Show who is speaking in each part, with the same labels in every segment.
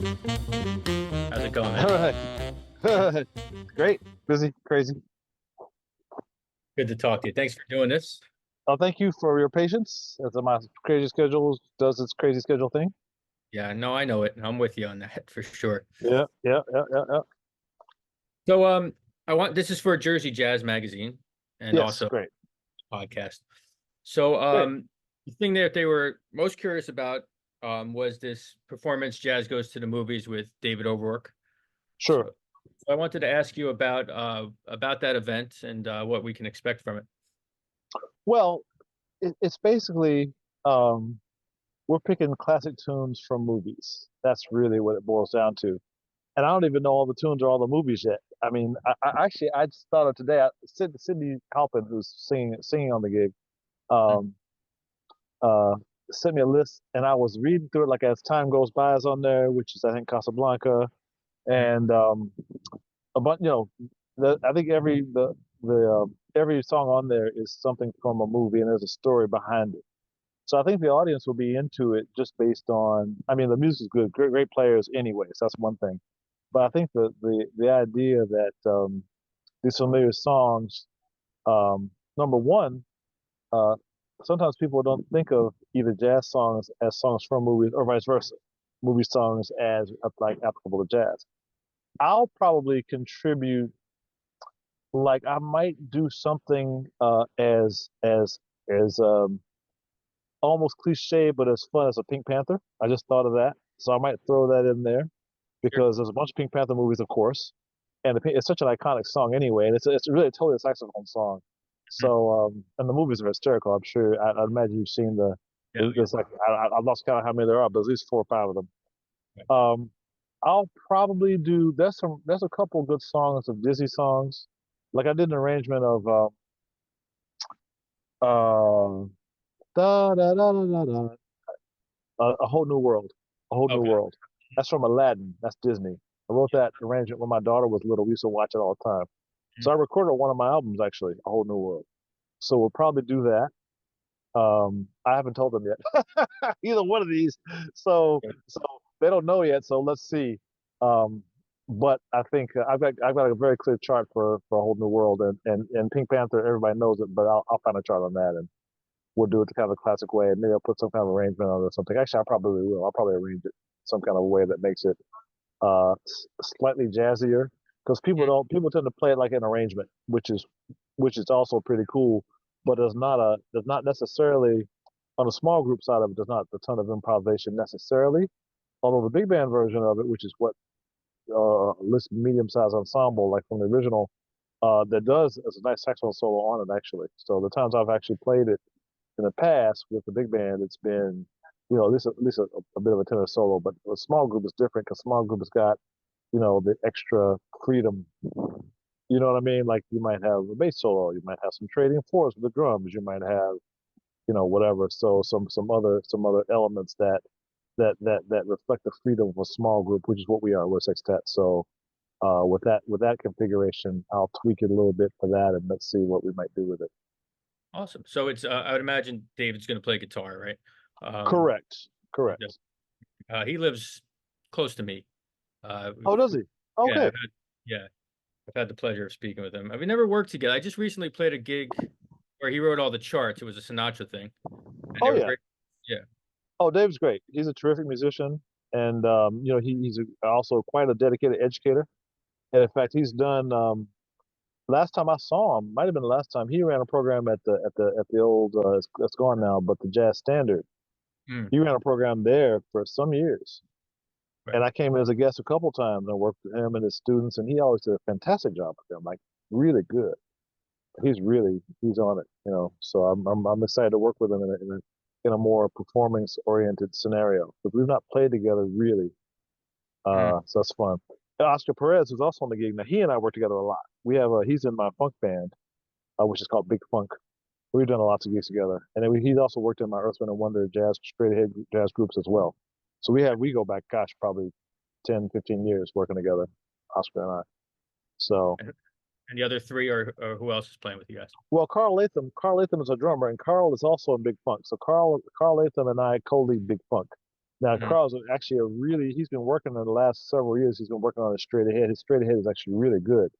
Speaker 1: How's it going,
Speaker 2: All
Speaker 1: man?
Speaker 2: right. Great. Busy, crazy.
Speaker 1: Good to talk to you. Thanks for doing this.
Speaker 2: Thank you for your patience as my crazy schedule does its crazy schedule thing.
Speaker 1: Yeah, no, I know it. I'm with you on that for sure.
Speaker 2: Yeah, yeah, yeah, yeah, yeah.
Speaker 1: So, I want this is for Jersey Jazz Magazine and
Speaker 2: Yes,
Speaker 1: also
Speaker 2: great,
Speaker 1: podcast. So,
Speaker 2: great.
Speaker 1: the thing that they were most curious about was this performance Jazz Goes to the Movies with David Overwork. So,
Speaker 2: Sure.
Speaker 1: I wanted to ask you about that event and what we can expect from it.
Speaker 2: Well, it's basically um, we're picking classic tunes from movies. That's really what it boils down to. And I don't even know all the tunes or all the movies yet. I mean, I just thought of today. Sydney Halpin, who's singing on the gig, um, uh, sent me a list, and I was reading through it like as time goes by is on there, which is I think Casablanca,
Speaker 1: Mm.
Speaker 2: and a bunch. I think every song on there is something from a movie, and there's a story behind it. So I think the audience will be into it just based on. I mean, the music's good, great players anyway. So that's one thing. But I think the idea that these familiar songs, number one, uh, sometimes people don't think of either jazz songs as songs from movies or vice versa, movie songs as like applicable to jazz. I'll probably contribute, like I might do something as almost cliche but as fun as a Pink Panther. I just thought of that, so I might throw that in there
Speaker 1: Sure.
Speaker 2: because there's a bunch of Pink Panther movies, of course, and it's such an iconic song anyway, and it's really totally a saxophone song.
Speaker 1: Mm.
Speaker 2: So and the movies are hysterical. I'm sure. I imagine you've seen
Speaker 1: Yeah,
Speaker 2: there's like I lost count of how many there are, but at least four or five of them.
Speaker 1: yeah.
Speaker 2: Um, I'll probably do. There's a couple good songs of Disney songs. Like I did an arrangement of uh, da da da da da da, a whole new world, a whole new
Speaker 1: Okay.
Speaker 2: world. That's from Aladdin. That's Disney. I wrote that arrangement when my daughter was little. We used to watch it all the time.
Speaker 1: Mm.
Speaker 2: So I recorded one of my albums actually, a whole new world. So we'll probably do that. I haven't told them yet. Either one of these. So they don't know yet. So let's see. Um, but I think I've got a very clear chart for a whole new world and Pink Panther. Everybody knows it, but I'll find a chart on that and we'll do it the kind of a classic way. And maybe I'll put some kind of arrangement on it or something. Actually, I probably will. I'll probably arrange it some kind of way that makes it slightly jazzier because
Speaker 1: Mm.
Speaker 2: people tend to play it like an arrangement, which is also pretty cool, but there's not necessarily on the small group side of it. There's not a ton of improvisation necessarily. Although the big band version of it, which is what lists medium sized ensemble like from the original, that does is a nice saxophone solo on it actually. So the times I've actually played it in the past with the big band, it's been at least a bit of a tenor solo. But a small group is different because small group has got the extra freedom. You know what I mean? Like you might have a bass solo, you might have some trading fours with the drums, you might have whatever. So some other elements that reflect the freedom of a small group, which is what we are. We're a sextet. So with that configuration, I'll tweak it a little bit for that, and let's see what we might do with it.
Speaker 1: Awesome. So it's I would imagine David's going to play guitar, right? Um,
Speaker 2: Correct. Correct.
Speaker 1: he lives close to me.
Speaker 2: Oh, does he?
Speaker 1: Yeah,
Speaker 2: Okay.
Speaker 1: yeah, I've had the pleasure of speaking with him. We've never worked together. I just recently played a gig where he wrote all the charts. It was a Sinatra thing, and they
Speaker 2: Oh
Speaker 1: were
Speaker 2: yeah.
Speaker 1: great. Yeah.
Speaker 2: Oh, Dave's great. He's a terrific musician, and also quite a dedicated educator. And in fact, he's done. Last time I saw him, might have been the last time he ran a program at the old. It's gone now, but the Jazz Standard.
Speaker 1: Mm,
Speaker 2: He ran a program there for some years,
Speaker 1: right.
Speaker 2: and I came as a guest a couple times and worked with him and his students, and he always did a fantastic job with them, like really good. He's on it. So I'm excited to work with him in a more performance oriented scenario because we've not played together really.
Speaker 1: Mm,
Speaker 2: So that's fun. And Oscar Perez is also on the gig now. He and I work together a lot. He's in my funk band, which is called Big Funk. We've done lots of gigs together, and then he's also worked in my Earth, Wind and Wonder jazz straight ahead jazz groups as well. So we go back, gosh, probably 10, 15 years working together, Oscar and I. So
Speaker 1: And the other three are who else is playing with you guys?
Speaker 2: Well, Carl Latham is a drummer, and Carl is also in Big Funk. So Carl Latham and I co-lead Big Funk. Now,
Speaker 1: Hmm.
Speaker 2: Carl's actually a really, he's been working in the last several years. He's been working on his straight ahead. His straight ahead is actually really good.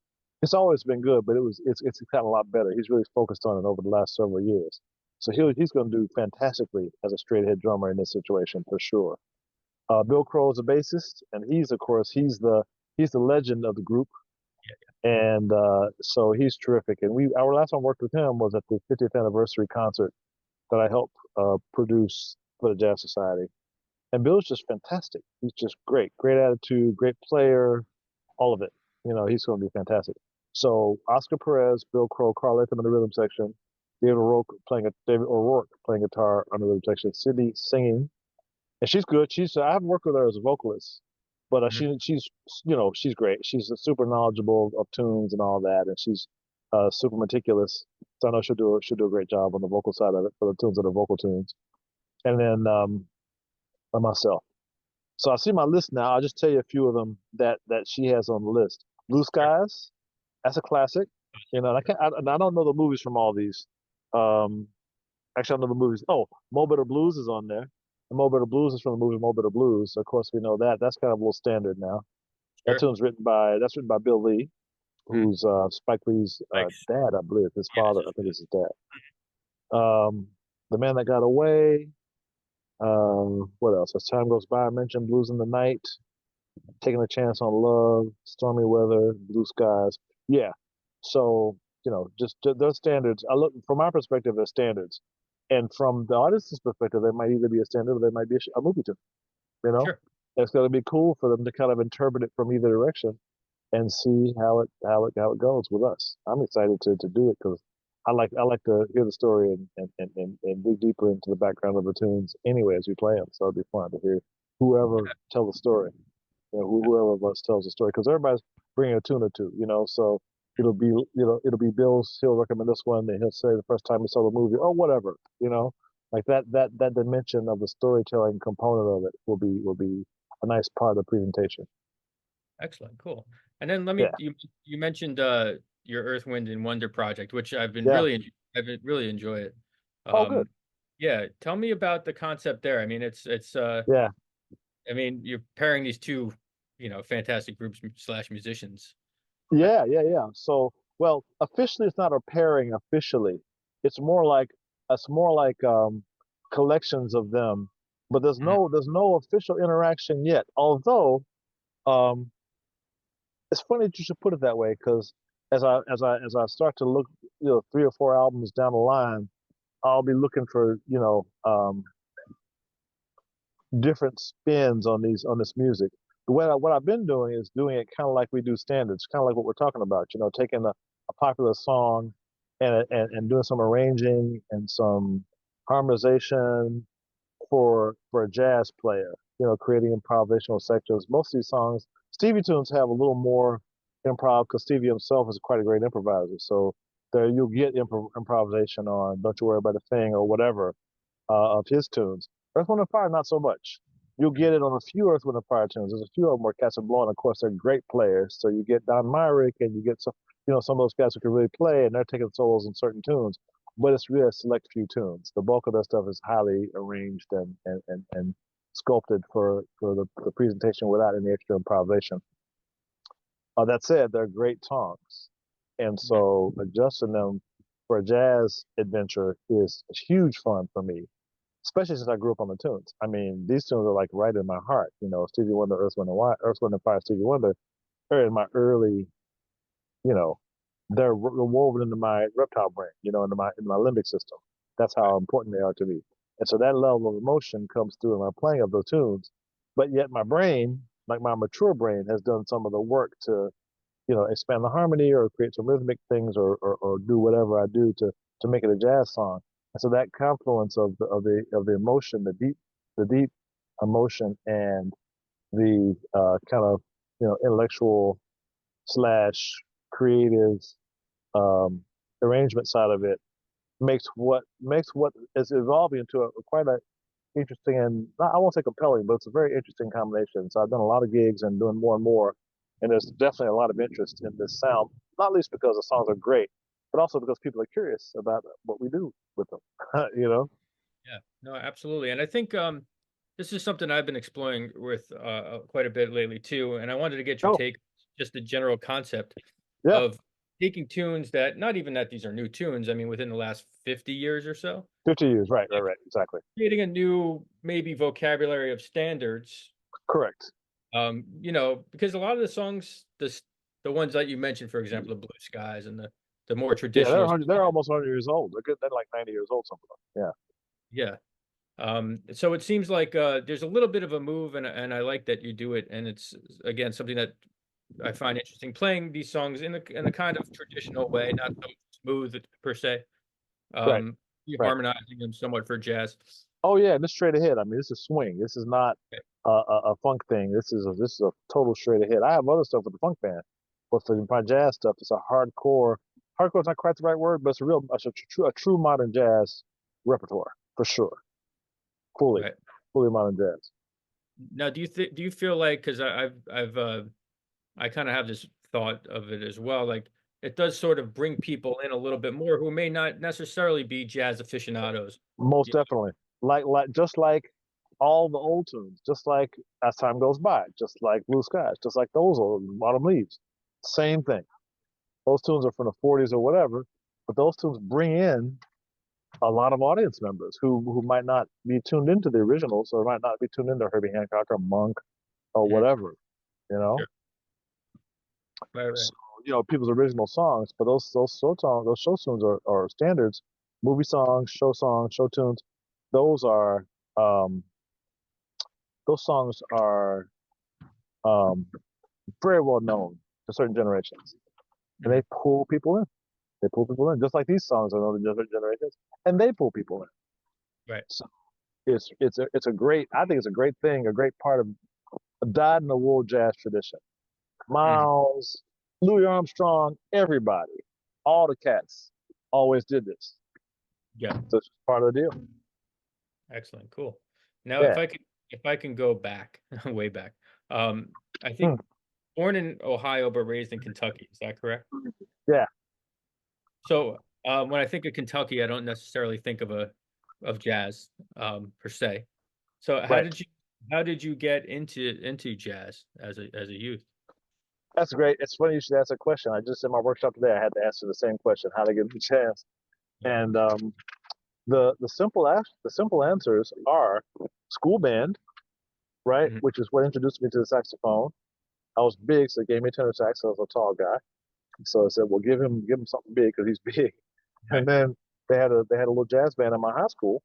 Speaker 2: It's always been good, but it's gotten a lot better. He's really focused on it over the last several years. So he's going to do fantastically as a straight ahead drummer in this situation for sure. Bill Crow is a bassist, and he's of course he's the legend of the group, and so he's terrific. And we our last time I worked with him was at the 50th anniversary concert that I helped produce for the Jazz Society. And Bill's just fantastic. He's just great attitude, great player, all of it. You know, he's going to be fantastic. So Oscar Perez, Bill Crow, Carl Latham in the rhythm section, David O'Rourke playing guitar on the rhythm section, Sydney singing, and she's good. I haven't worked with her as a vocalist, but
Speaker 1: Hmm.
Speaker 2: she's great. She's super knowledgeable of tunes and all that, and she's super meticulous. So I know she'll do a great job on the vocal side of it for the tunes that are vocal tunes. And then myself. So I see my list now. I'll just tell you a few of them that she has on the list. Blue
Speaker 1: Sure.
Speaker 2: Skies, that's a classic. You know, and I don't know the movies from all these. Um, Actually, I know the movies. Oh, Mo Better Blues is on there. And Mo Better Blues is from the movie Mo Better Blues. Of course, we know that. That's kind of a little standard now.
Speaker 1: Sure.
Speaker 2: That's written by Bill Lee,
Speaker 1: Hmm.
Speaker 2: who's Spike Lee's
Speaker 1: Thanks.
Speaker 2: dad, I believe. His
Speaker 1: Yeah,
Speaker 2: father,
Speaker 1: this
Speaker 2: I
Speaker 1: is
Speaker 2: think, is his dad. The Man That Got Away. What else? As time goes by, I mentioned Blues in the Night, Taking a Chance on Love, Stormy Weather, Blue Skies. Yeah. So, just those standards. I look from my perspective as standards. And from the artist's perspective, they might either be a standard or they might be a movie tune, you know?
Speaker 1: sure.
Speaker 2: It's going to be cool for them to kind of interpret it from either direction and see how it goes with us. I'm excited to do it because I like to hear the story and dig deeper into the background of the tunes anyway as we play them. So it'll be fun to hear whoever tell the story, whoever of us tells the story because everybody's bringing a tune or two, So it'll be He'll recommend this one and he'll say the first time he saw the movie or whatever, like that dimension of the storytelling component of it will be a nice part of the presentation.
Speaker 1: Excellent. Cool. And then
Speaker 2: Yeah.
Speaker 1: you mentioned your Earth, Wind, and Wonder project, which
Speaker 2: Yeah.
Speaker 1: I've been really enjoy it.
Speaker 2: Oh, good.
Speaker 1: Yeah, tell me about the concept there. I mean, it's
Speaker 2: Yeah.
Speaker 1: I mean, you're pairing these two, fantastic groups slash musicians. Uh,
Speaker 2: Yeah. Yeah. Yeah. So, well, officially, it's not a pairing officially. It's more like collections of them, but there's
Speaker 1: mhm.
Speaker 2: no official interaction yet. Although, um, it's funny that you should put it that way because as I start to look, 3 or 4 albums down the line, I'll be looking for different spins on this music. What I've been doing is doing it kind of like we do standards, kind of like what we're talking about. Taking a popular song and doing some arranging and some harmonization for a jazz player. Creating improvisational sections. Most of these songs, Stevie tunes have a little more improv because Stevie himself is quite a great improviser. So there you'll get improvisation on "Don't You Worry About a Thing" or whatever of his tunes. Earth, Wind, and Fire, not so much. You'll get it on a few Earth, Wind, and Fire tunes. There's a few of them where cats are blowing. Of course, they're great players. So you get Don Myrick and you get some of those guys who can really play and they're taking solos in certain tunes. But it's really a select few tunes. The bulk of that stuff is highly arranged and sculpted for the presentation without any extra improvisation. That said, they're great songs. And
Speaker 1: Mhm.
Speaker 2: so adjusting them for a jazz adventure is huge fun for me, especially since I grew up on the tunes. I mean, these tunes are like right in my heart. Stevie Wonder, Earth, Wind, and Fire, Stevie Wonder are in my early, you know, they're woven into my reptile brain, into my limbic system. That's
Speaker 1: Right.
Speaker 2: how important they are to me. And so that level of emotion comes through in my playing of those tunes. But yet my brain, like my mature brain, has done some of the work to expand the harmony or create some rhythmic things or do whatever I do to make it a jazz song. And so that confluence of the emotion, the deep emotion and the kind of intellectual slash creative um, arrangement side of it makes what is evolving into a quite a interesting and I won't say compelling, but it's a very interesting combination. So I've done a lot of gigs and doing more and more, and there's definitely a lot of interest in this sound. not least because the songs are great, but also because people are curious about what we do with them. You know?
Speaker 1: Yeah, no, absolutely. And I think this is something I've been exploring with quite a bit lately too. And I wanted to get your
Speaker 2: Oh,
Speaker 1: take, just the general concept
Speaker 2: yeah,
Speaker 1: of taking tunes that, not even that these are new tunes, I mean, within the last 50 years or so,
Speaker 2: 50 years, right, right, right, exactly.
Speaker 1: creating a new, maybe vocabulary of standards.
Speaker 2: Correct.
Speaker 1: Because a lot of the songs, the ones that you mentioned, for example, the Blue Skies and the more
Speaker 2: Yeah,
Speaker 1: traditional,
Speaker 2: they're almost 100 years old. They're good. They're like 90 years old, something like that.
Speaker 1: yeah. So it seems like there's a little bit of a move, and I like that you do it, and it's again something that I find interesting, playing these songs in a kind of traditional way, not so smooth per se.
Speaker 2: Yeah, right,
Speaker 1: Um, you
Speaker 2: right.
Speaker 1: harmonizing them somewhat for jazz.
Speaker 2: Oh yeah, this straight ahead. I mean, this is swing. This is not
Speaker 1: Okay.
Speaker 2: a funk thing. This is a total straight ahead. I have other stuff with the funk band, but for my jazz stuff, it's a hardcore. Hardcore is not quite the right word, but it's a true modern jazz repertoire for sure. Fully,
Speaker 1: Right.
Speaker 2: fully modern jazz.
Speaker 1: Now, do you feel like, because I kind of have this thought of it as well, like it does sort of bring people in a little bit more who may not necessarily be jazz aficionados.
Speaker 2: Most
Speaker 1: Yeah.
Speaker 2: definitely. Just like all the old tunes, just like as time goes by, just like Blue Skies, just like those old Autumn Leaves. Same thing. Those tunes are from the 40s or whatever, but those tunes bring in a lot of audience members who might not be tuned into the originals or might not be tuned into Herbie Hancock or Monk or
Speaker 1: Mhm.
Speaker 2: whatever, you know?
Speaker 1: Sure. Right, right.
Speaker 2: So, people's original songs, but those show tunes are standards, movie songs, show tunes. Those are um, those songs are um, very well known to certain generations, and
Speaker 1: Mhm.
Speaker 2: they pull people in. They pull people in, just like these songs are known to different generations, and they pull people in.
Speaker 1: Right.
Speaker 2: So it's a great. I think it's a great thing, a great part of a dyed in the wool jazz tradition.
Speaker 1: Mhm.
Speaker 2: Miles, Louis Armstrong, everybody, all the cats always did this.
Speaker 1: Yeah.
Speaker 2: So it's part of the deal.
Speaker 1: Excellent. Cool. Now,
Speaker 2: Yeah.
Speaker 1: if I can go back, way back, I
Speaker 2: Hmm.
Speaker 1: think born in Ohio but raised in Kentucky. Is that correct?
Speaker 2: Yeah.
Speaker 1: So, when I think of Kentucky, I don't necessarily think of jazz, per se. So,
Speaker 2: Right.
Speaker 1: how did you get into jazz as a youth?
Speaker 2: That's great. It's funny you should ask that question. I just in my workshop today, I had to answer the same question: how to get into jazz.
Speaker 1: Yeah.
Speaker 2: And the simple answers are school band, right?
Speaker 1: Mhm.
Speaker 2: Which is what introduced me to the saxophone. I was big, so they gave me a tenor sax. So I was a tall guy. So I said, "Well, give him something big because he's big." And
Speaker 1: Right.
Speaker 2: then they had a little jazz band in my high school,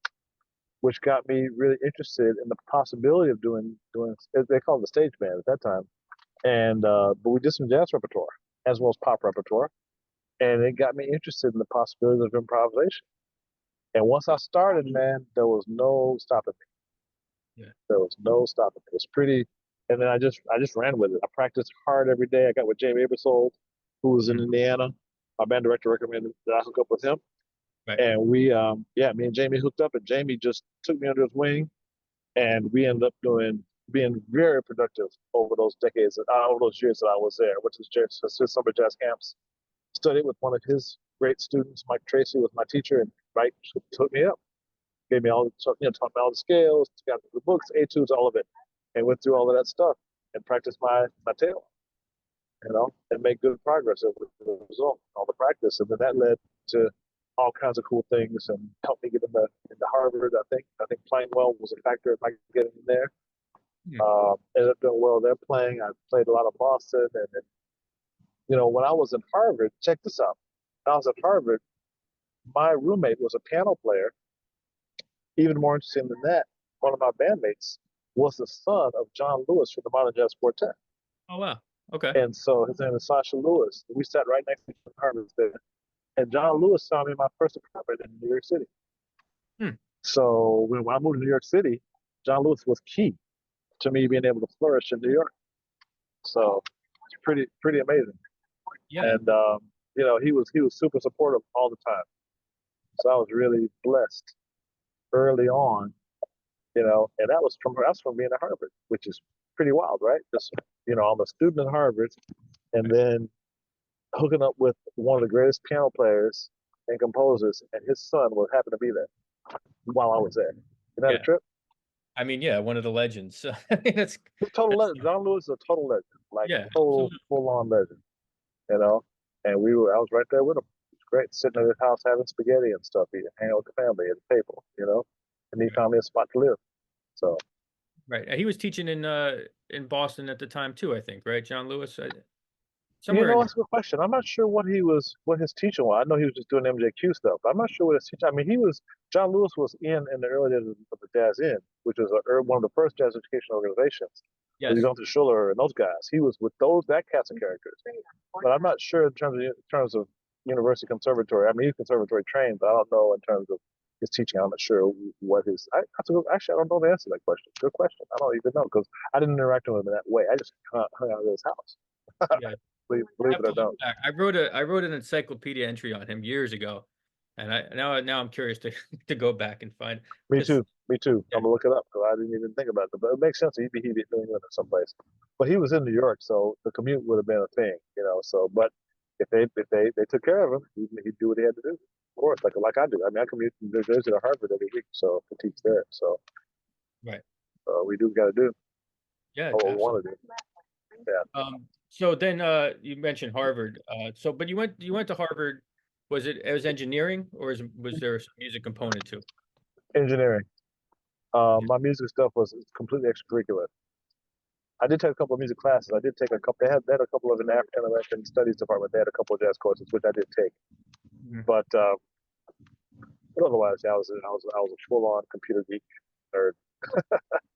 Speaker 2: which got me really interested in the possibility of doing. They called it the stage band at that time, and but we did some jazz repertoire as well as pop repertoire, and it got me interested in the possibilities of improvisation. And once I started, man, there was no stopping me.
Speaker 1: Yeah.
Speaker 2: There was no stopping me. It was pretty, and then I just ran with it. I practiced hard every day. I got with Jamie Aebersold, who was in
Speaker 1: Mhm.
Speaker 2: Indiana. My band director recommended that I hook up with him,
Speaker 1: Right.
Speaker 2: and me and Jamie hooked up, and Jamie just took me under his wing, and we ended up being very productive over those over those years that I was there, which is just summer jazz camps. Studied with one of his great students, Mike Tracy, was my teacher, and Mike took me up, gave me taught me all the scales, got the books, etudes, all of it, and went through all of that stuff and practiced my tail, and make good progress as a result, all the practice, and then that led to all kinds of cool things and helped me get into Harvard. I think playing well was a factor in my getting in there.
Speaker 1: Mhm.
Speaker 2: Ended up doing well there playing. I played a lot of Boston, and when I was in Harvard, check this out. When I was at Harvard, my roommate was a piano player. Even more interesting than that, one of my bandmates was the son of John Lewis from the Modern Jazz Quartet.
Speaker 1: Oh, wow. Okay.
Speaker 2: And so his name is Sasha Lewis. We sat right next to each other in Harvard there. And John Lewis saw me my first apartment in New York City.
Speaker 1: Hmm.
Speaker 2: So when I moved to New York City, John Lewis was key to me being able to flourish in New York. So it's pretty amazing.
Speaker 1: Yeah.
Speaker 2: And he was super supportive all the time. So I was really blessed early on, and that's from being at Harvard, which is pretty wild, right? Just I'm a student at Harvard, and then hooking up with one of the greatest piano players and composers, and his son was happened to be there while I was there. Isn't that a
Speaker 1: Yeah.
Speaker 2: trip?
Speaker 1: I mean, yeah, one of the legends. I mean,
Speaker 2: He's a total
Speaker 1: that's
Speaker 2: legend. John Lewis is a total legend, like
Speaker 1: yeah,
Speaker 2: total
Speaker 1: absolutely.
Speaker 2: full on legend, you know. And I was right there with him. It was great, sitting at his house having spaghetti and stuff, eating, hanging out with the family at the table, you know. And he
Speaker 1: Right.
Speaker 2: found me a spot to live. So
Speaker 1: Right. He was teaching in Boston at the time too, I think, right? John Lewis,
Speaker 2: you
Speaker 1: somewhere
Speaker 2: know,
Speaker 1: in
Speaker 2: that's a good question. I'm not sure what his teaching was. I know he was just doing MJQ stuff. But I'm not sure what his teaching. I mean, John Lewis was in the early days of the Jazz Inn, which was one of the first jazz education organizations. With
Speaker 1: yes.
Speaker 2: Gunther Schuller and those guys, he was with that cast of characters. But I'm not sure in terms of university conservatory. I mean, he's conservatory trained, but I don't know in terms of his teaching. I'm not sure what his. Actually, I don't know the answer to that question. Good question. I don't even know because I didn't interact with him in that way. I just hung out at his house.
Speaker 1: Yeah.
Speaker 2: Believe
Speaker 1: Have
Speaker 2: it
Speaker 1: to
Speaker 2: or
Speaker 1: look
Speaker 2: not.
Speaker 1: back. I wrote an encyclopedia entry on him years ago, and now I'm curious to to go back and find
Speaker 2: Me
Speaker 1: because
Speaker 2: too. Me too.
Speaker 1: yeah,
Speaker 2: I'm gonna look it up because I didn't even think about it. But it makes sense. He'd be in New England or someplace. But he was in New York, so the commute would have been a thing, you know. So, but if they took care of him, he'd do what he had to do. Of course, like I do. I mean, I commute from New Jersey to Harvard every week, so to teach there. So
Speaker 1: right.
Speaker 2: we do got to do
Speaker 1: Yeah,
Speaker 2: what we
Speaker 1: absolutely.
Speaker 2: want to do. Yeah,
Speaker 1: So then you mentioned Harvard. But you went to Harvard. Was it engineering or was there some music component too?
Speaker 2: engineering.
Speaker 1: Yeah.
Speaker 2: My music stuff was completely extracurricular. I did take a couple of music classes. I did take a couple. They had a couple of in the African American Studies department. They had a couple of jazz courses, which I did take.
Speaker 1: Mhm.
Speaker 2: But otherwise, yeah, I was a full on computer geek nerd for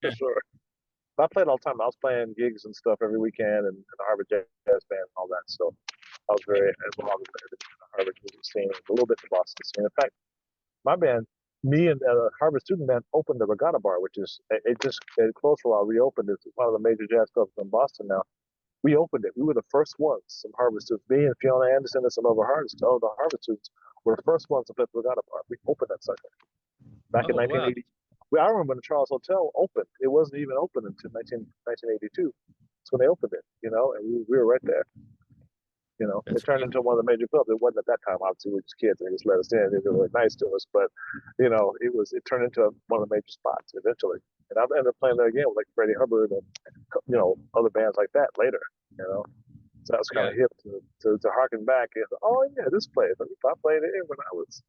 Speaker 1: Yeah.
Speaker 2: sure. I played all the time. I was playing gigs and stuff every weekend and the Harvard Jazz Band and all that. So I was
Speaker 1: Yeah.
Speaker 2: very involved in the Harvard music scene, a little bit in the Boston scene. In fact, my band, me and Harvard student band opened the Regatta Bar, which is it closed for a while, reopened. It's one of the major jazz clubs in Boston now. We opened it. We were the first ones, some Harvard students. Me and Fiona Anderson and some other the Harvard students were the first ones to play the Regatta Bar. We opened that sucker back in
Speaker 1: Oh wow.
Speaker 2: 1980. I remember when the Charles Hotel opened. It wasn't even open until 1982. That's when they opened it, you know, and we were right there. You know, it
Speaker 1: That's
Speaker 2: turned
Speaker 1: amazing.
Speaker 2: into one of the major clubs. It wasn't at that time, obviously, we were just kids and they just let us in. They were really nice to us, but you know, it turned into one of the major spots eventually. And I ended up playing there again with like Freddie Hubbard and other bands like that later. You know, so that was kind
Speaker 1: Yeah.
Speaker 2: of hip to harken back and oh yeah, this place. I played it when I was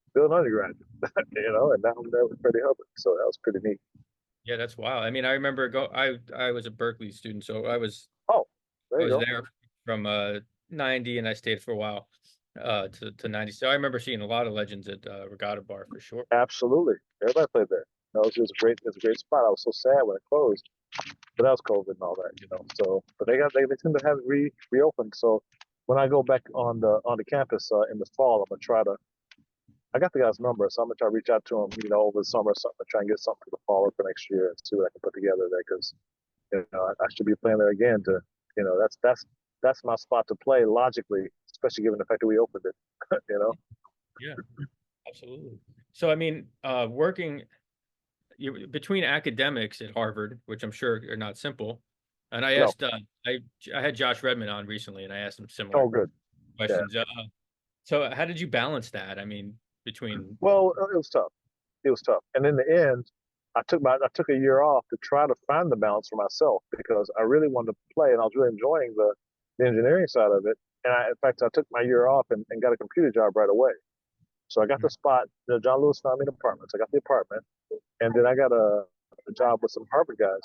Speaker 2: still an undergraduate, and now I'm there with Freddie Hubbard. So that was pretty neat.
Speaker 1: Yeah, that's wild. I mean, I remember I was a Berkeley student, so
Speaker 2: Oh, there
Speaker 1: I
Speaker 2: you
Speaker 1: was
Speaker 2: go.
Speaker 1: there from 90 and I stayed for a while to 90. So I remember seeing a lot of legends at Regatta Bar for sure.
Speaker 2: Absolutely. Everybody played there. It was a great spot. I was so sad when it closed, but that was COVID and all that. So, but they tend to have it reopened. So when I go back on the campus in the fall, I'm gonna try to. I got the guy's number, so I'm gonna try to reach out to him, over the summer or something, to try and get something for the fall or for next year and see what I can put together there. Because I should be playing there again. That's my spot to play logically, especially given the fact that we opened it. you know.
Speaker 1: Yeah, absolutely. So I mean, working between academics at Harvard, which I'm sure are not simple, and
Speaker 2: No.
Speaker 1: I had Josh Redman on recently, and I asked him
Speaker 2: Oh,
Speaker 1: similar
Speaker 2: good. Yeah.
Speaker 1: questions. So how did you balance that? I mean, between
Speaker 2: Well, it was tough. It was tough. And in the end, I took a year off to try to find the balance for myself because I really wanted to play and I was really enjoying the engineering side of it. And in fact, I took my year off and got a computer job right away. So I got the spot. John Lewis found me an apartment. So I got the apartment, and then I got a job with some Harvard guys,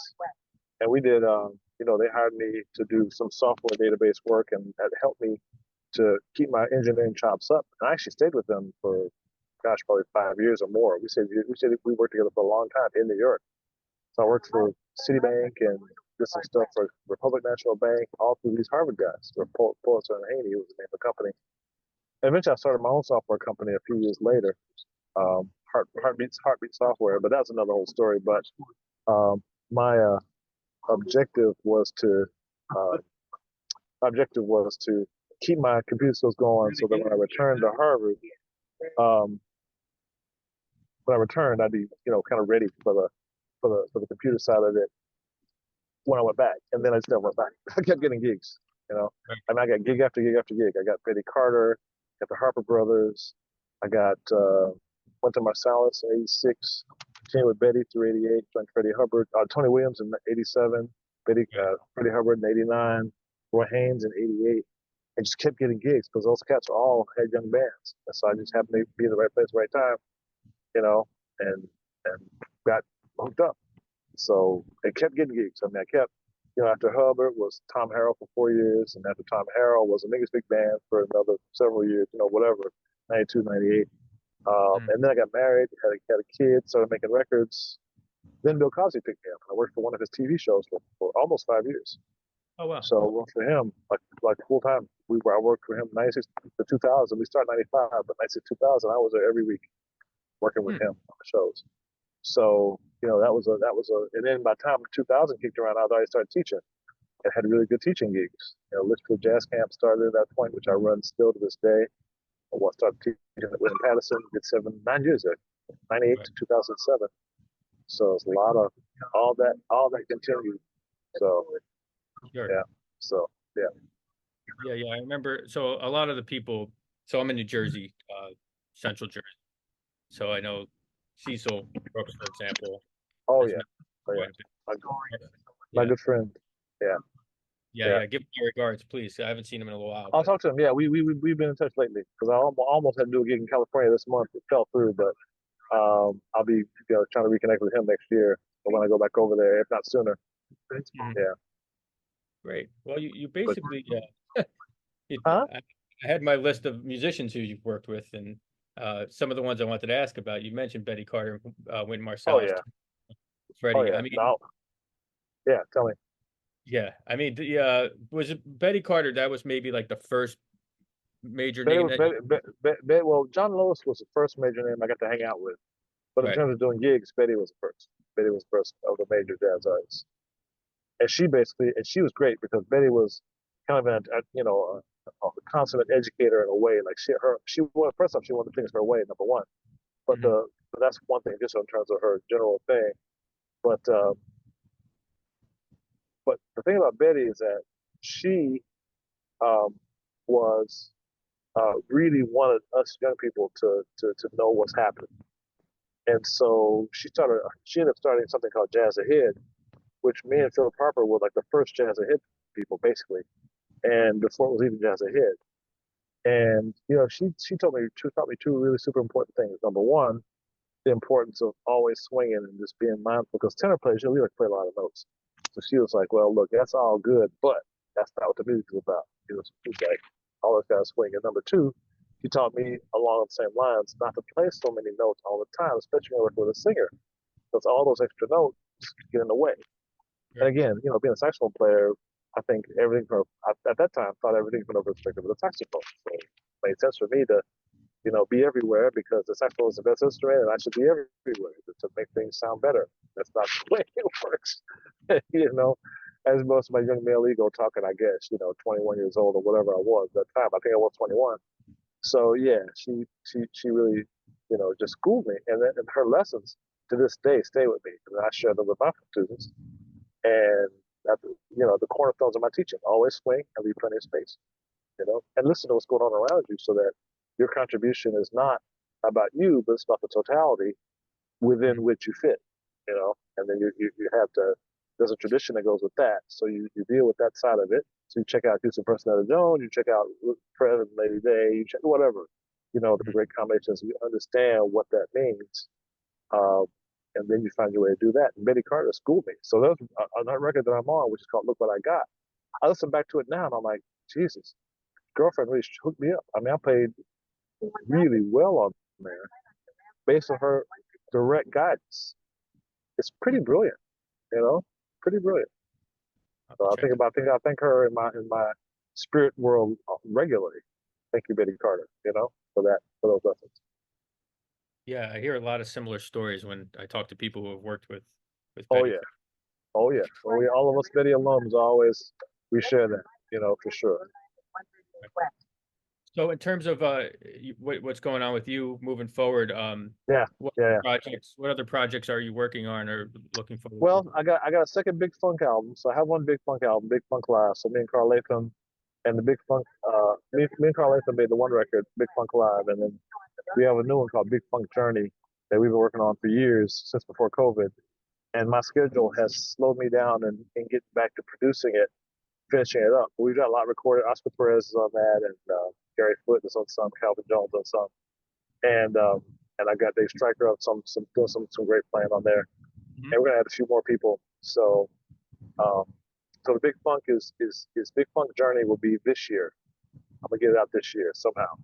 Speaker 2: and we did. They hired me to do some software database work and that helped me to keep my engineering chops up. And I actually stayed with them for, gosh, probably 5 years or more. We said we worked together for a long time in New York. So I worked for Citibank and did some stuff for Republic National Bank, all through these Harvard guys. Or Pulitzer and Haney was the name of the company. And eventually, I started my own software company a few years later, Heartbeat Software. But that's another whole story. But my objective was to uh, objective was to keep my computer skills going, so that when I returned to Harvard, um, I'd be kind of ready for the computer side of it when I went back. And then I just never went back. I kept getting gigs. You know,
Speaker 1: Right.
Speaker 2: I mean, I got gig after gig after gig. I got Betty Carter, got the Harper Brothers. I got went to Marsalis in '86, came with Betty through '88, joined Freddie Hubbard, Tony Williams in '87,
Speaker 1: Right.
Speaker 2: Freddie Hubbard in '89, Roy Haynes in '88, and just kept getting gigs because those cats all had young bands. And so I just happened to be in the right place, right time, you know, and got hooked up. So it kept getting gigs. I mean, I kept, after Hubbard was Tom Harrell for 4 years, and after Tom Harrell was the biggest big band for another several years, whatever, 92, 98.
Speaker 1: Mm.
Speaker 2: And then I got married, had a kid, started making records. Then Bill Cosby picked me up. I worked for one of his TV shows for almost 5 years.
Speaker 1: Oh wow.
Speaker 2: So I worked for him like full time. I worked for him 96 to 2000. We started 95, but 96 2000 I was there every week working with
Speaker 1: Hmm.
Speaker 2: him on the shows. So and then by the time 2000 kicked around, I already started teaching and had really good teaching gigs. Litchfield Jazz Camp started at that point, which I run still to this day. I started teaching at Wynton Patterson, did 9 years there, 98
Speaker 1: Right.
Speaker 2: to 2007. So it's a lot of all that continued. So
Speaker 1: Sure.
Speaker 2: yeah, so yeah.
Speaker 1: Yeah, yeah. I remember. So a lot of the people. So I'm in New Jersey, Central Jersey. So I know Cecil Brooks, for example,
Speaker 2: Oh
Speaker 1: has
Speaker 2: yeah,
Speaker 1: met
Speaker 2: oh yeah.
Speaker 1: quite a bit.
Speaker 2: My, my
Speaker 1: Yeah,
Speaker 2: good friend. Yeah,
Speaker 1: yeah,
Speaker 2: yeah.
Speaker 1: yeah. Give him my regards, please. I haven't seen him in a little while,
Speaker 2: I'll
Speaker 1: but
Speaker 2: talk to him. Yeah, we've been in touch lately because I almost had to do a gig in California this month. It fell through, but I'll be trying to reconnect with him next year when I go back over there, if not sooner.
Speaker 1: Mhm.
Speaker 2: Yeah.
Speaker 1: Great. Well, you
Speaker 2: But
Speaker 1: basically, it,
Speaker 2: huh?
Speaker 1: I had my list of musicians who you've worked with, and some of the ones I wanted to ask about. You mentioned Betty Carter, Wynton
Speaker 2: Oh
Speaker 1: Marsalis,
Speaker 2: yeah. Oh
Speaker 1: Freddie.
Speaker 2: yeah.
Speaker 1: I mean,
Speaker 2: No. Yeah. Tell me.
Speaker 1: yeah. I mean, was it Betty Carter? That was maybe like the first major
Speaker 2: Betty,
Speaker 1: name that.
Speaker 2: well, John Lewis was the first major name I got to hang out with. But in
Speaker 1: Right.
Speaker 2: terms of doing gigs, Betty was the first. Betty was the first of the major jazz artists. And she was great because Betty was kind of a consummate educator in a way. Like she was, first off, she wanted things her way, number one. But
Speaker 1: Hmm.
Speaker 2: that's one thing, just in terms of her general thing. But but the thing about Betty is that she um, was really wanted us young people to know what's happening. And so she ended up starting something called Jazz Ahead, which me and Philip Harper were like the first Jazz Ahead people, basically. And before it was even Jazz Ahead. And, she taught me two really super important things. Number one, the importance of always swinging and just being mindful because tenor players, we like to play a lot of notes. So she was like, well, look, that's all good, but that's not what the music is about. She's like, always got to swing. And number two, she taught me along the same lines not to play so many notes all the time, especially when I work with a singer, because all those extra notes get in the way. And
Speaker 1: Right.
Speaker 2: again, being a saxophone player, I think everything at that time thought everything from the perspective of the saxophone. So it made sense for me to be everywhere because the saxophone is the best instrument and I should be everywhere to make things sound better. That's not the way it works. As most of my young male ego talking, I guess, 21 years old or whatever I was at that time. I think I was 21. So yeah, she really, just schooled me. And her lessons to this day stay with me. And I share them with my students. And the cornerstones of my teaching, always swing and leave plenty of space, and listen to what's going on around you so that your contribution is not about you, but it's about the totality
Speaker 1: Mhm.
Speaker 2: within which you fit, and then you have to, there's a tradition that goes with that. So you deal with that side of it. So you check out Houston Personality Jones, you check out President Lady Day, you check whatever, the
Speaker 1: Mhm.
Speaker 2: great combinations. You understand what that means. Um, and then you find your way to do that. And Betty Carter schooled me. So there's another record that I'm on, which is called Look What I Got. I listen back to it now and I'm like, Jesus, girlfriend really hooked me up. I mean, I played really well on there based on her direct guidance. It's pretty
Speaker 1: Hmm.
Speaker 2: brilliant, you know, pretty brilliant.
Speaker 1: I'll have
Speaker 2: So
Speaker 1: to check it.
Speaker 2: I think her in my spirit world regularly. Thank you, Betty Carter, for those lessons.
Speaker 1: Yeah, I hear a lot of similar stories when I talk to people who have worked with
Speaker 2: Oh
Speaker 1: Betty.
Speaker 2: yeah, oh yeah. Well, all of us Betty alums always we share that, for sure.
Speaker 1: So in terms of what's going on with you moving forward,
Speaker 2: Yeah,
Speaker 1: what
Speaker 2: yeah, yeah.
Speaker 1: what other projects are you working on or looking forward to?
Speaker 2: Well, I got a second big funk album. So I have one big funk album, Big Funk Live. So me and Carl Latham. And the Big Funk, me and Carl Anthony made the one record, Big Funk Live, and then we have a new one called Big Funk Journey that we've been working on for years since before COVID. And my schedule has slowed me down and getting back to producing it, finishing it up. We've got a lot recorded. Oscar Perez is on that, and Gary Foote is on some, Calvin Jones on some, and and I got Dave Stryker on some doing some great playing on there.
Speaker 1: Mhm.
Speaker 2: And we're gonna add a few more people. Um, so the Big Funk is Big Funk Journey will be this year. I'm gonna get it out this year somehow.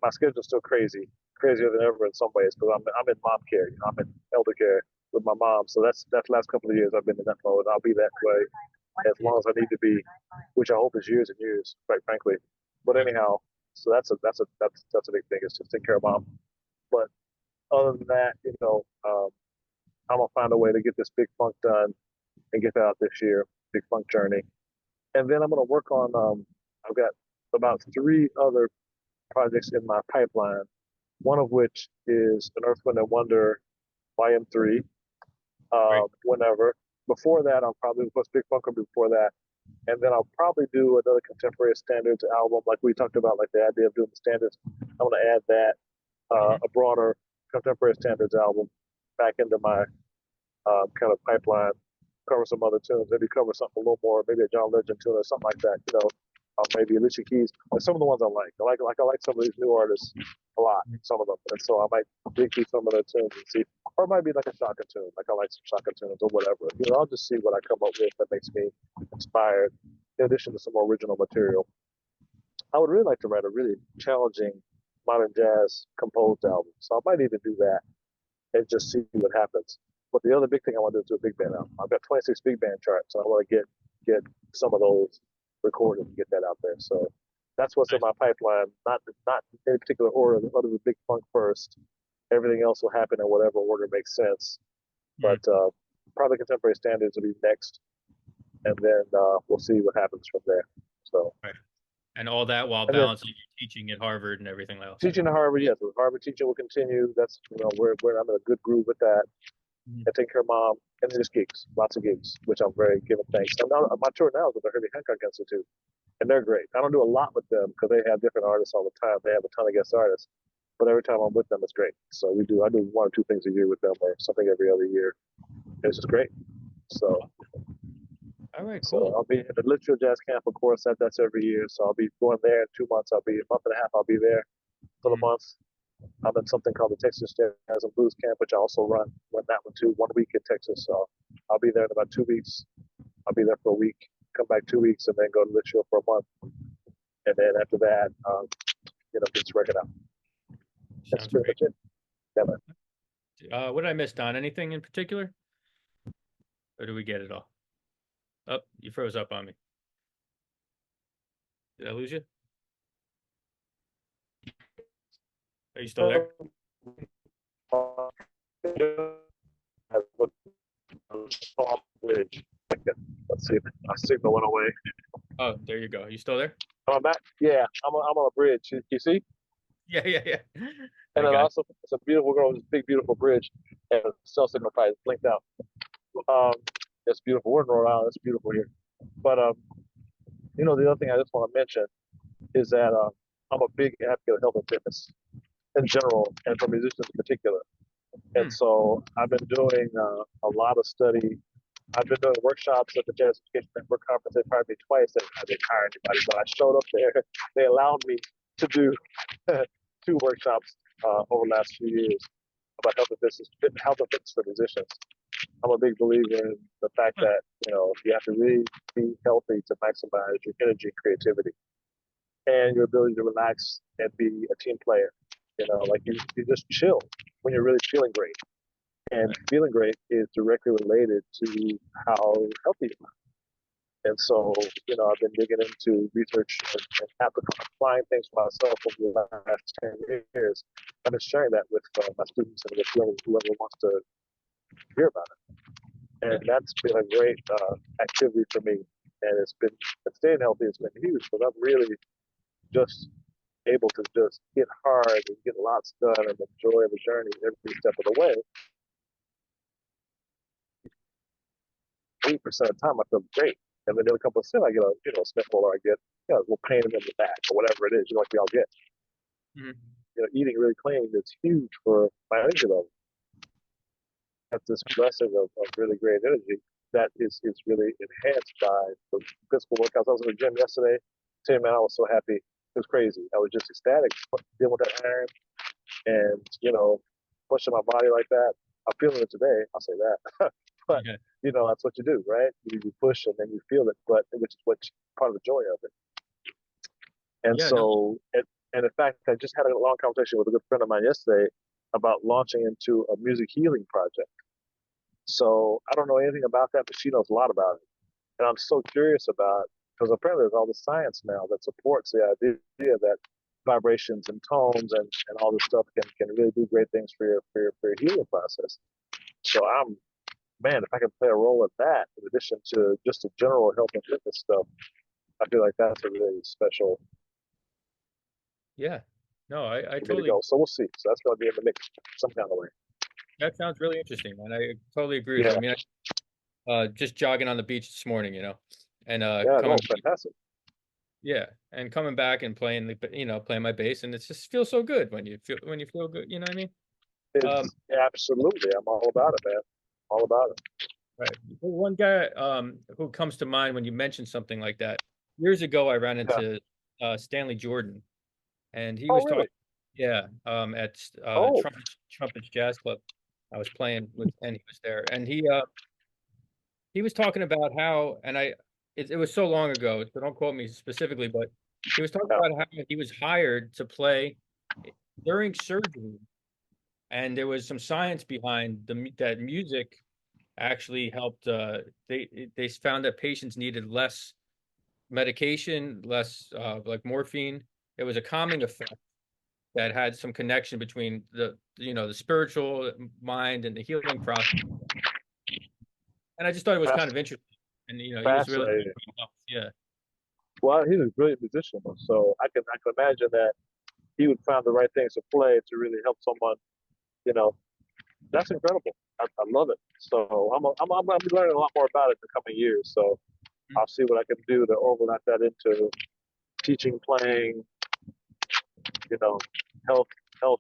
Speaker 2: My schedule's still crazy, crazier than ever in some ways because I'm in mom care. You know, I'm in elder care with my mom. So that's the last couple of years I've been in that mode. I'll be that way as long as I need to be, which I hope is years and years, quite frankly. But
Speaker 1: Right.
Speaker 2: anyhow, so that's a big thing is to take care of mom. But other than that, I'm gonna find a way to get this Big Funk done and get that out this year, Big Funk Journey. And then I'm gonna work on. I've got about three other projects in my pipeline. One of which is an Earth, Wind and Wonder YM3.
Speaker 1: Right.
Speaker 2: Whenever before that, I'll probably post Big Funk before that, and then I'll probably do another contemporary standards album, like we talked about, like the idea of doing the standards. I'm gonna add that
Speaker 1: Mhm.
Speaker 2: a broader contemporary standards album back into my kind of pipeline, cover some other tunes, maybe cover something a little more, maybe a John Legend tune or something like that, maybe Alicia Keys, and some of the ones I like. I like some of these new artists a lot, some of them, and so I might dig through some of their tunes and see, or it might be like a Shaka tune, like I like some Shaka tunes or whatever. I'll just see what I come up with that makes me inspired, in addition to some more original material. I would really like to write a really challenging modern jazz composed album, so I might even do that and just see what happens. But the other big thing I want to do is a big band album. I've got 26 big band charts, so I want to get some of those recorded and get that out there. So that's what's in
Speaker 1: Nice.
Speaker 2: my pipeline. Not in any particular order. Other than Big Funk first, everything else will happen in whatever order makes sense. But
Speaker 1: Mm.
Speaker 2: probably contemporary standards will be next, and then we'll see what happens from there. So
Speaker 1: Right. And all that while
Speaker 2: and then
Speaker 1: balancing your teaching at Harvard and everything else.
Speaker 2: teaching at Harvard, yes, Harvard teaching will continue. That's where I'm in a good groove with that.
Speaker 1: Mhm.
Speaker 2: And take care of mom, and then just gigs, lots of gigs, which I'm very given thanks. So now my tour now is with the Herbie Hancock Institute, and they're great. I don't do a lot with them because they have different artists all the time. They have a ton of guest artists, but every time I'm with them, it's great. So I do one or two things a year with them, or something every other year. It's just great. So
Speaker 1: All right,
Speaker 2: so
Speaker 1: cool.
Speaker 2: I'll be at the Literature Jazz Camp, of course. That's every year. So I'll be going there in 2 months. I'll be a month and a half. I'll be there for the
Speaker 1: Mhm.
Speaker 2: month. I'm in something called the Texas Jazz and Blues Camp, which I also run that one too, 1 week in Texas. So I'll be there in about 2 weeks. I'll be there for a week, come back 2 weeks, and then go to Litchfield for a month. And then after that, get this record out. That's
Speaker 1: Sounds
Speaker 2: pretty
Speaker 1: great.
Speaker 2: much it. Yeah, man.
Speaker 1: What did I miss, Don? Anything in particular? Or did we get it all? Oh, you froze up on me. Did I lose you? Are you still there?
Speaker 2: Let's see. My signal went away.
Speaker 1: Oh, there you go. Are you still there?
Speaker 2: Am I back? Yeah, I'm on a bridge. You see?
Speaker 1: Yeah, yeah, yeah.
Speaker 2: And
Speaker 1: I
Speaker 2: then
Speaker 1: got
Speaker 2: also, it's a beautiful girl, this big, beautiful bridge, and cell signal probably blinked out. Um, it's beautiful. We're in Rhode Island. It's beautiful here. But the other thing I just want to mention is that I'm a big advocate of health and fitness in general, and for musicians in particular.
Speaker 1: you.
Speaker 2: And so I've been doing a lot of study. I've been doing workshops at the Jazz Education Network Conference. They hired me twice. I didn't hire anybody, but I showed up there. They allowed me to do two workshops over the last few years about health and fitness for musicians. I'm a big believer in the fact
Speaker 1: Huh.
Speaker 2: that you have to really be healthy to maximize your energy and creativity and your ability to relax and be a team player. Like you just chill when you're really feeling great. And
Speaker 1: Right.
Speaker 2: feeling great is directly related to how healthy you are. And so, I've been digging into research and applying things for myself over the last 10 years. I've been sharing that with my students and with whoever wants to hear about it.
Speaker 1: Yeah.
Speaker 2: And that's been a great activity for me. And staying healthy has been huge because I'm really just able to just hit hard and get lots done and enjoy the journey every step of the way. 8% of the time, I feel great. And then a couple of sit, I get a sniffle, or I get a little pain in the back, or whatever it is. Like we all get.
Speaker 1: Mhm.
Speaker 2: Eating really clean is huge for my energy level. That's this blessing of really great energy that is really enhanced by the physical workouts. I was in the gym yesterday. Tell you, man, I was so happy. It was crazy. I was just ecstatic dealing with that iron and, pushing my body like that. I'm feeling it today. I'll say that. But,
Speaker 1: Okay.
Speaker 2: that's what you do, right? You push and then you feel it, but which is what's part of the joy of it. And
Speaker 1: Yeah, no,
Speaker 2: so, and in fact, I just had a long conversation with a good friend of mine yesterday about launching into a music healing project. So I don't know anything about that, but she knows a lot about it. And I'm so curious about, because apparently there's all the science now that supports the idea that vibrations and tones and all this stuff can really do great things for your healing process. So man, if I can play a role in that, in addition to just the general health and fitness stuff, I feel like that's a really special
Speaker 1: yeah. No, I
Speaker 2: for me to
Speaker 1: totally,
Speaker 2: go. So we'll see. So that's going to be in the mix some kind of way.
Speaker 1: that sounds really interesting, man. I totally agree with you.
Speaker 2: Yeah,
Speaker 1: I mean, just jogging on the beach this morning, and
Speaker 2: yeah,
Speaker 1: coming,
Speaker 2: no, fantastic.
Speaker 1: yeah, and coming back and playing playing my bass, and it just feels so good when you feel good. You know what I mean? Um,
Speaker 2: It's absolutely. I'm all about it, man. All about it.
Speaker 1: right. Well, one guy who comes to mind when you mention something like that. Years ago, I ran
Speaker 2: Yeah.
Speaker 1: into Stanley Jordan, and he
Speaker 2: Oh,
Speaker 1: was talking,
Speaker 2: really?
Speaker 1: yeah, at
Speaker 2: Oh,
Speaker 1: Trumpets Jazz Club. I was playing with, and he was there, and he was talking about how, and it was so long ago, so don't quote me specifically, but he was talking
Speaker 2: yeah.
Speaker 1: about how he was hired to play during surgery, and there was some science behind that music actually helped. They found that patients needed less medication, less like morphine. It was a calming effect that had some connection between the spiritual mind and the healing process. And I just thought it was kind of interesting. And he was really,
Speaker 2: Fascinating.
Speaker 1: yeah.
Speaker 2: Well, he's a brilliant musician, so I can imagine that he would find the right things to play to really help someone. You know, that's incredible. I love it. So I'm going to be learning a lot more about it in the coming years. So I'll see what I can do to overlap that into teaching, playing, you know, health, health,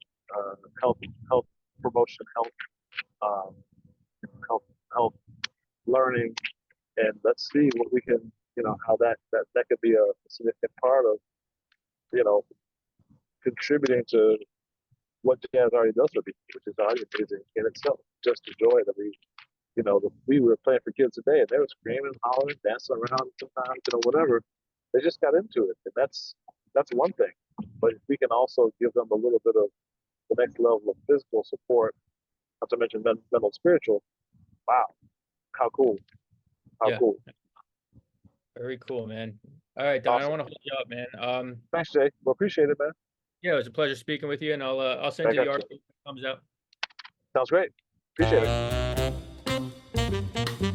Speaker 2: health, health promotion, um, health, health learning, and let's see what we can, how that could be a significant part of, you know, contributing to what jazz already does for people, which is already amazing in itself. Just the joy that we were playing for kids today, and they were screaming, hollering, dancing around sometimes, whatever. They just got into it, and that's one thing. But if we can also give them a little bit of the next level of physical support, not to mention mental, spiritual. Wow, how cool! How
Speaker 1: Yeah,
Speaker 2: cool!
Speaker 1: very cool, man. All right, Don, I don't
Speaker 2: Awesome.
Speaker 1: want to hold you up, man.
Speaker 2: Thanks, Jay. Well, appreciate it, man.
Speaker 1: Yeah, it was a pleasure speaking with you, and I'll send
Speaker 2: I
Speaker 1: you the
Speaker 2: got you.
Speaker 1: article when it comes out.
Speaker 2: Sounds great. Appreciate it.